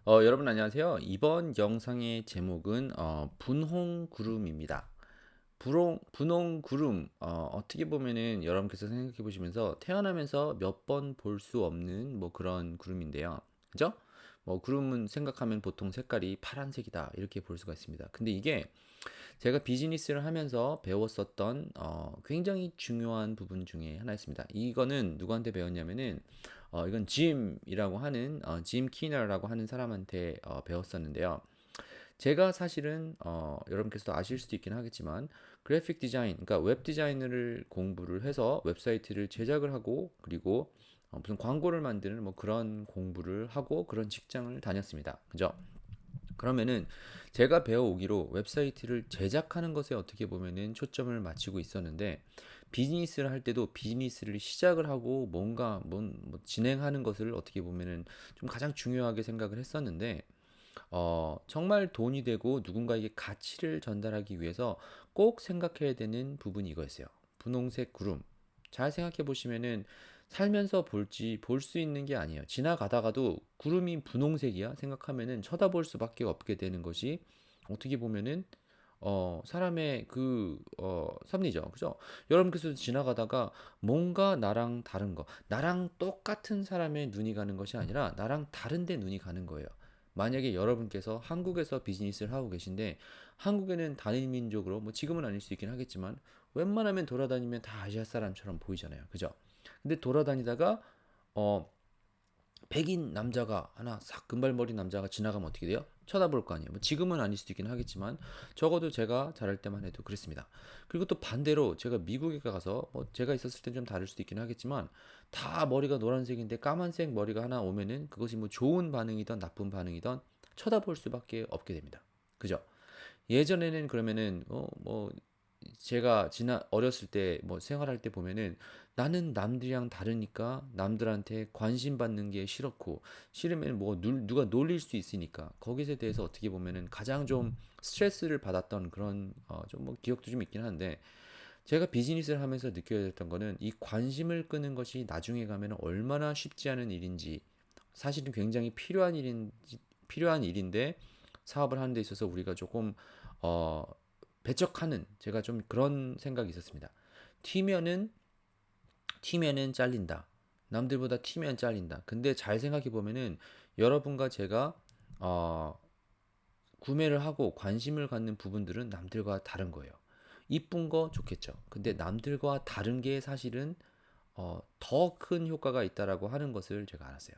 여러분 안녕하세요. 이번 영상의 제목은 분홍 구름입니다. 분홍 구름 어떻게 보면은 여러분께서 생각해 보시면서 태어나면서 몇 번 볼 수 없는 뭐 그런 구름인데요. 그죠? 뭐 구름은 생각하면 보통 색깔이 파란색이다 이렇게 볼 수가 있습니다. 근데 이게 제가 비즈니스를 하면서 배웠었던 굉장히 중요한 부분 중에 하나였습니다. 이거는 누구한테 배웠냐면은 이건 짐이라고 하는 짐 키너라고 하는 사람한테 배웠었는데요. 제가 사실은 여러분께서도 아실 수도 있긴 하겠지만 그래픽 디자인, 그러니까 웹 디자인을 공부를 해서 웹사이트를 제작을 하고 그리고 무슨 광고를 만드는 뭐 그런 공부를 하고 그런 직장을 다녔습니다. 그죠? 그러면은 제가 배워오기로 웹사이트를 제작하는 것에 어떻게 보면은 초점을 맞추고 있었는데 비즈니스를 할 때도 비즈니스를 시작을 하고 뭔가 뭐 진행하는 것을 어떻게 보면은 좀 가장 중요하게 생각을 했었는데 정말 돈이 되고 누군가에게 가치를 전달하기 위해서 꼭 생각해야 되는 부분이 이거였어요. 분홍색 구름. 잘 생각해 보시면은 살면서 볼 수 있는 게 아니에요. 지나가다가도 구름이 분홍색이야 생각하면은 쳐다볼 수밖에 없게 되는 것이 어떻게 보면은 사람의 섭리죠. 그죠? 여러분께서도 지나가다가 뭔가 나랑 다른 거, 나랑 똑같은 사람의 눈이 가는 것이 아니라 나랑 다른데 눈이 가는 거예요. 만약에 여러분께서 한국에서 비즈니스를 하고 계신데 한국에는 단일 민족으로 뭐 지금은 아닐 수 있긴 하겠지만 웬만하면 돌아다니면 다 아시아 사람처럼 보이잖아요. 그죠? 근데 돌아다니다가 어 백인 남자가 하나 싹 금발머리 남자가 지나가면 어떻게 돼요? 쳐다볼 거 아니에요. 뭐 지금은 아닐 수도 있긴 하겠지만 적어도 제가 자랄 때만 해도 그랬습니다. 그리고 또 반대로 제가 미국에 가서 뭐 제가 있었을 땐 좀 다를 수도 있긴 하겠지만 다 머리가 노란색인데 까만색 머리가 하나 오면은 그것이 뭐 좋은 반응이든 나쁜 반응이든 쳐다볼 수밖에 없게 됩니다. 그죠? 예전에는 그러면은 뭐 제가 지나 어렸을 때 뭐 생활할 때 보면은 나는 남들이랑 다르니까 남들한테 관심 받는 게 싫었고 싫으면 뭐 누가 놀릴 수 있으니까 거기에 대해서 어떻게 보면은 가장 좀 스트레스를 받았던 그런 좀 뭐 기억도 좀 있긴 한데 제가 비즈니스를 하면서 느껴야 됐던 거는 이 관심을 끄는 것이 나중에 가면 얼마나 쉽지 않은 일인지 사실은 굉장히 필요한 일인데 사업을 하는 데 있어서 우리가 조금 어 배척하는 제가 좀 그런 생각이 있었습니다. 튀면은 튀면은 잘린다. 남들보다 튀면 잘린다. 근데 잘 생각해 보면은 여러분과 제가 어 구매를 하고 관심을 갖는 부분들은 남들과 다른 거예요. 이쁜 거 좋겠죠. 근데 남들과 다른 게 사실은 더 큰 효과가 있다라고 하는 것을 제가 알았어요.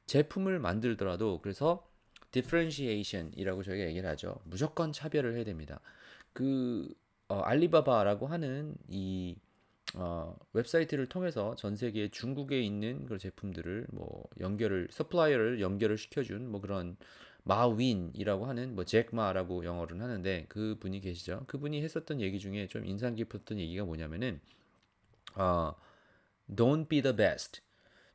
제품을 만들더라도 그래서 differentiation이라고 저희가 얘기를 하죠. 무조건 차별을 해야 됩니다. 알리바바라고 하는 이 웹사이트를 통해서 전 세계 중국에 있는 그런 제품들을 뭐 서플라이어를 연결을 시켜준 뭐 그런 마윈이라고 하는 뭐 잭마라고 영어로는 하는데 그 분이 계시죠. 그분이 했었던 얘기 중에 좀 인상 깊었던 얘기가 뭐냐면은 어, Don't be the best.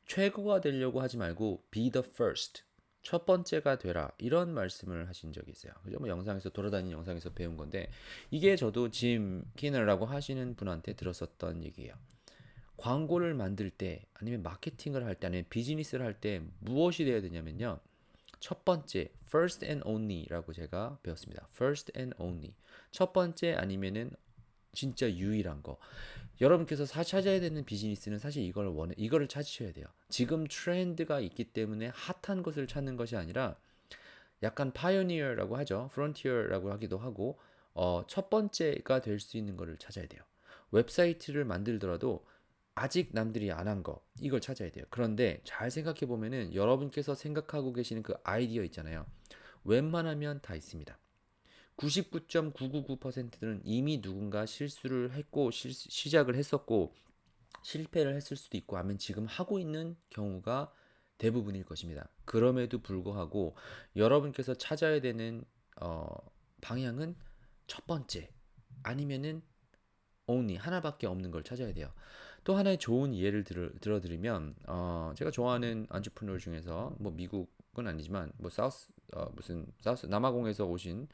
최고가 되려고 하지 말고 be the first. 첫 번째가 되라. 이런 말씀을 하신 적이 있어요. 그죠? 뭐 영상에서 돌아다니는 영상에서 배운 건데 이게 저도 짐 키너라고 하시는 분한테 들었었던 얘기예요. 광고를 만들 때 아니면 마케팅을 할 때 아니면 비즈니스를 할 때 무엇이 돼야 되냐면요. 첫 번째 first and only라고 제가 배웠습니다. first and only. 첫 번째 아니면은 진짜 유일한 거. 여러분께서 찾아야 되는 비즈니스는 사실 이거를 찾으셔야 돼요. 지금 트렌드가 있기 때문에 핫한 것을 찾는 것이 아니라 약간 파이오니어라고 하죠. 프론티어라고 하기도 하고 첫 번째가 될 수 있는 거를 찾아야 돼요. 웹사이트를 만들더라도 아직 남들이 안 한 거, 이걸 찾아야 돼요. 그런데 잘 생각해 보면은 여러분께서 생각하고 계시는 그 아이디어 있잖아요. 웬만하면 다 있습니다. 99.999%는 이미 누군가 실수를 했고 시작을 했었고 실패를 했을 수도 있고 하면 지금 하고 있는 경우가 대부분일 것입니다. 그럼에도 불구하고 여러분께서 찾아야 되는 어, 방향은 첫 번째 아니면은 only 하나밖에 없는 걸 찾아야 돼요. 또 하나의 좋은 예를 들어드리면 제가 좋아하는 안트프레너 중에서 뭐 미국은 아니지만 뭐 무슨 사우스 남아공에서 오신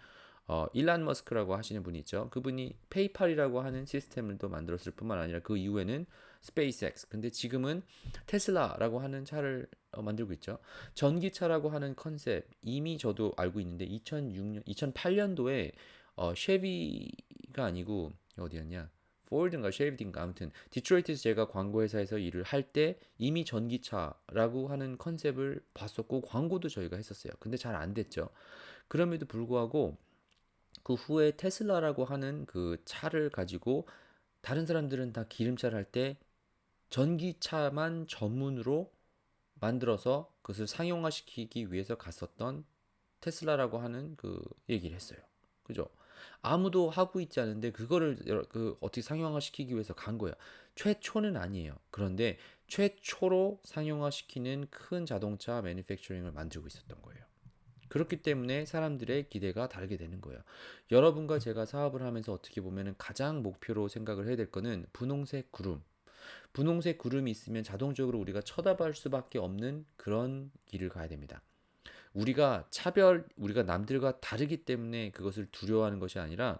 일란 머스크라고 하시는 분이 있죠. 그분이 페이팔이라고 하는 시스템을 또 만들었을 뿐만 아니라 그 이후에는 스페이스X. 근데 지금은 테슬라라고 하는 차를 만들고 있죠. 전기차라고 하는 컨셉 이미 저도 알고 있는데 2006년, 2008년도에 쉐비가 아니고 어디였냐? 포드인가 쉐비인가 아무튼 디트로이트에서 제가 광고 회사에서 일을 할 때 이미 전기차라고 하는 컨셉을 봤었고 광고도 저희가 했었어요. 근데 잘 안 됐죠. 그럼에도 불구하고 그 후에 테슬라라고 하는 그 차를 가지고 다른 사람들은 다 기름차를 할 때 전기차만 전문으로 만들어서 그것을 상용화시키기 위해서 갔었던 테슬라라고 하는 그 얘기를 했어요. 그죠? 아무도 하고 있지 않은데 그거를 그 어떻게 상용화시키기 위해서 간 거야. 최초는 아니에요. 그런데 최초로 상용화시키는 큰 자동차 매니팩처링을 만들고 있었던 거예요. 그렇기 때문에 사람들의 기대가 다르게 되는 거예요. 여러분과 제가 사업을 하면서 어떻게 보면 가장 목표로 생각을 해야 될 거는 분홍색 구름. 분홍색 구름이 있으면 자동적으로 우리가 쳐다볼 수밖에 없는 그런 길을 가야 됩니다. 우리가 남들과 다르기 때문에 그것을 두려워하는 것이 아니라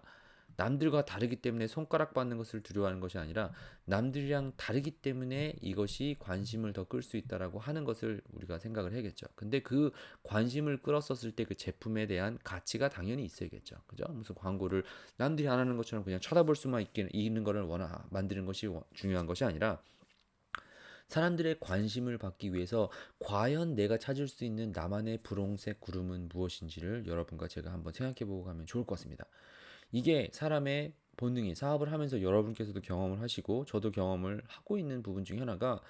남들과 다르기 때문에 손가락 받는 것을 두려워하는 것이 아니라 남들이랑 다르기 때문에 이것이 관심을 더 끌 수 있다라고 하는 것을 우리가 생각을 해야겠죠. 근데 그 관심을 끌었었을 때 그 제품에 대한 가치가 당연히 있어야겠죠. 그죠? 무슨 광고를 남들이 안 하는 것처럼 그냥 쳐다볼 수만 있는 거를 만드는 것이 중요한 것이 아니라 사람들의 관심을 받기 위해서 과연 내가 찾을 수 있는 나만의 분홍색 구름은 무엇인지를 여러분과 제가 한번 생각해 보고 가면 좋을 것 같습니다. 이게 사람의 본능이 사업을 하면서 여러분께서도 경험을 하시고 저도 경험을 하고 있는 부분 중에 하나가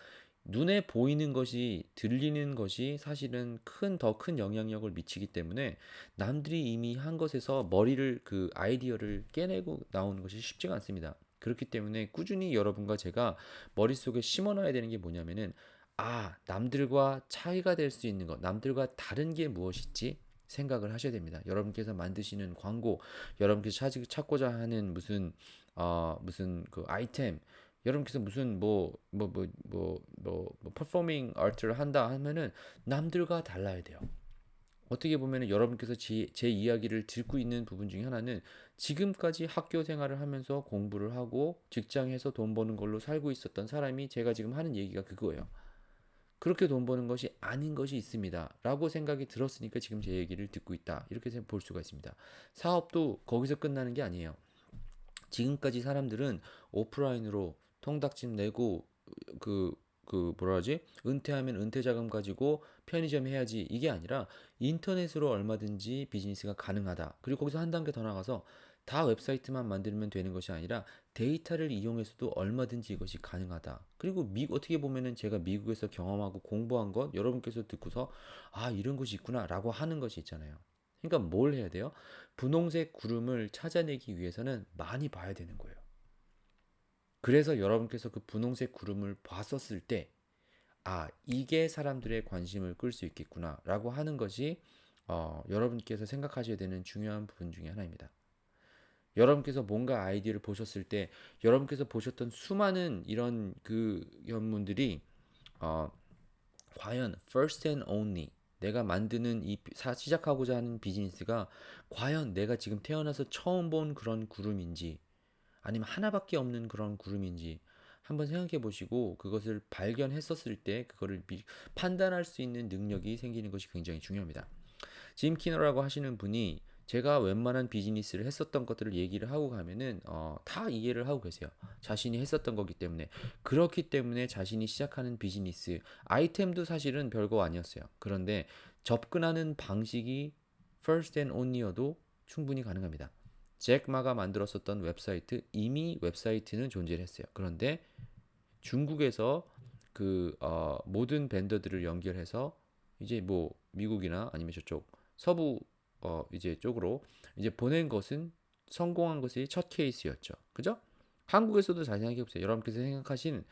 눈에 보이는 것이 들리는 것이 사실은 더 큰 영향력을 미치기 때문에 남들이 이미 한 것에서 머리를 그 아이디어를 깨내고 나오는 것이 쉽지가 않습니다. 그렇기 때문에 꾸준히 여러분과 제가 머릿속에 심어놔야 되는 게 뭐냐면은 남들과 차이가 될 수 있는 것, 남들과 다른 게 무엇이지? 생각을 하셔야 됩니다. 여러분께서 만드시는 광고, 여러분께서 찾고자 하는 무슨 그 아이템, 여러분께서 무슨 퍼포밍 아트를 한다 하면은 남들과 달라야 돼요. 어떻게 보면은 여러분께서 제 이야기를 듣고 있는 부분 중에 하나는 지금까지 학교 생활을 하면서 공부를 하고 직장에서 돈 버는 걸로 살고 있었던 사람이 제가 지금 하는 얘기가 그거예요. 그렇게 돈 버는 것이 아닌 것이 있습니다. 라고 생각이 들었으니까 지금 제 얘기를 듣고 있다. 이렇게 볼 수가 있습니다. 사업도 거기서 끝나는 게 아니에요. 지금까지 사람들은 오프라인으로 통닭집 내고 뭐라 하지? 은퇴하면 은퇴 자금 가지고 편의점 해야지 이게 아니라 인터넷으로 얼마든지 비즈니스가 가능하다. 그리고 거기서 한 단계 더 나가서 다 웹사이트만 만들면 되는 것이 아니라 데이터를 이용해서도 얼마든지 이것이 가능하다. 그리고 어떻게 보면은 제가 미국에서 경험하고 공부한 것 여러분께서 듣고서 이런 것이 있구나라고 하는 것이 있잖아요. 그러니까 뭘 해야 돼요? 분홍색 구름을 찾아내기 위해서는 많이 봐야 되는 거예요. 그래서 여러분께서 그 분홍색 구름을 봤었을 때, 이게 사람들의 관심을 끌 수 있겠구나라고 하는 것이 여러분께서 생각하셔야 되는 중요한 부분 중에 하나입니다. 여러분께서 뭔가 아이디어를 보셨을 때, 여러분께서 보셨던 수많은 이런 그 연문들이 어, 과연 first and only 내가 만드는 시작하고자 하는 비즈니스가 과연 내가 지금 태어나서 처음 본 그런 구름인지 아니면 하나밖에 없는 그런 구름인지 한번 생각해 보시고 그것을 발견했었을 때 그거를 판단할 수 있는 능력이 생기는 것이 굉장히 중요합니다. 짐 키너라고 하시는 분이 제가 웬만한 비즈니스를 했었던 것들을 얘기를 하고 가면은 다 이해를 하고 계세요. 자신이 했었던 거기 때문에 그렇기 때문에 자신이 시작하는 비즈니스 아이템도 사실은 별거 아니었어요. 그런데 접근하는 방식이 first and only여도 충분히 가능합니다. 잭 마가 만들었었던 웹사이트 이미 웹사이트는 존재를 했어요. 그런데 중국에서 모든 벤더들을 연결해서 이제 뭐 미국이나 아니면 저쪽 서부 이제 쪽으로 이제 보낸 것은 성공한 것이 첫 케이스였죠. 그죠? 한국에서도 잘 생각해 보세요. 여러분께서 생각하신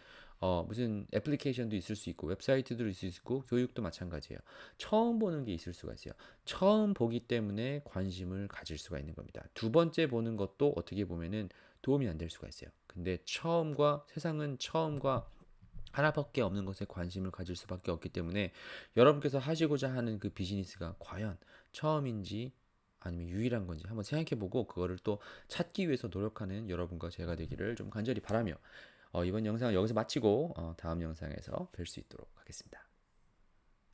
무슨 애플리케이션도 있을 수 있고 웹사이트도 있을 수 있고 교육도 마찬가지예요. 처음 보는 게 있을 수가 있어요. 처음 보기 때문에 관심을 가질 수가 있는 겁니다. 두 번째 보는 것도 어떻게 보면은 도움이 안 될 수가 있어요. 근데 세상은 처음과 하나밖에 없는 것에 관심을 가질 수밖에 없기 때문에 여러분께서 하시고자 하는 그 비즈니스가 과연 처음인지 아니면 유일한 건지 한번 생각해 보고 그거를 또 찾기 위해서 노력하는 여러분과 제가 되기를 좀 간절히 바라며 이번 영상은 여기서 마치고 다음 영상에서 뵐 수 있도록 하겠습니다.